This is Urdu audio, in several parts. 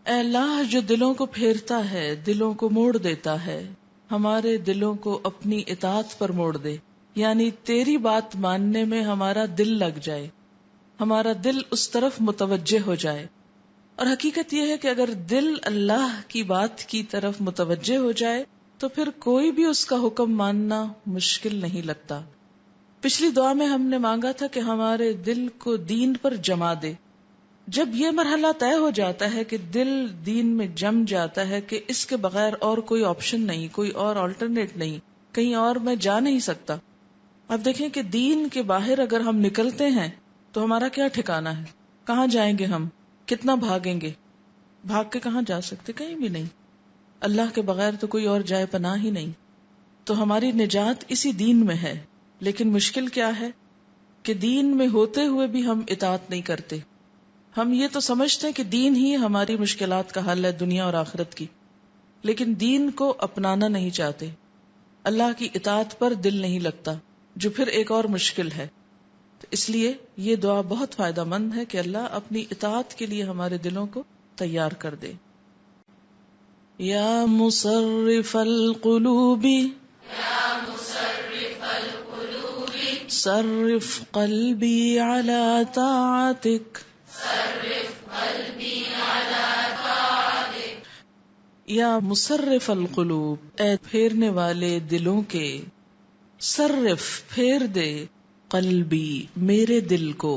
اے اللہ جو دلوں کو پھیرتا ہے، دلوں کو موڑ دیتا ہے، ہمارے دلوں کو اپنی اطاعت پر موڑ دے، یعنی تیری بات ماننے میں ہمارا دل لگ جائے، ہمارا دل اس طرف متوجہ ہو جائے. اور حقیقت یہ ہے کہ اگر دل اللہ کی بات کی طرف متوجہ ہو جائے تو پھر کوئی بھی اس کا حکم ماننا مشکل نہیں لگتا. پچھلی دعا میں ہم نے مانگا تھا کہ ہمارے دل کو دین پر جما دے. جب یہ مرحلہ طے ہو جاتا ہے کہ دل دین میں جم جاتا ہے کہ اس کے بغیر اور کوئی آپشن نہیں، کوئی اور آلٹرنیٹ نہیں، کہیں اور میں جا نہیں سکتا. اب دیکھیں کہ دین کے باہر اگر ہم نکلتے ہیں تو ہمارا کیا ٹھکانہ ہے؟ کہاں جائیں گے ہم؟ کتنا بھاگیں گے؟ بھاگ کے کہاں جا سکتے؟ کہیں بھی نہیں. اللہ کے بغیر تو کوئی اور جائے پناہ ہی نہیں. تو ہماری نجات اسی دین میں ہے. لیکن مشکل کیا ہے کہ دین میں ہوتے ہوئے بھی ہم اطاعت نہیں کرتے. ہم یہ تو سمجھتے ہیں کہ دین ہی ہماری مشکلات کا حل ہے دنیا اور آخرت کی، لیکن دین کو اپنانا نہیں چاہتے. اللہ کی اطاعت پر دل نہیں لگتا، جو پھر ایک اور مشکل ہے. تو اس لیے یہ دعا بہت فائدہ مند ہے کہ اللہ اپنی اطاعت کے لیے ہمارے دلوں کو تیار کر دے. یا مصرف القلوب صرف قلبی علی طاعتک. یا مصرف القلوب، اے پھیرنے والے دلوں کے، صرف پھیر دے، قلبی میرے دل کو،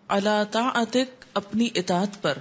علی طاعتک اپنی اطاعت پر،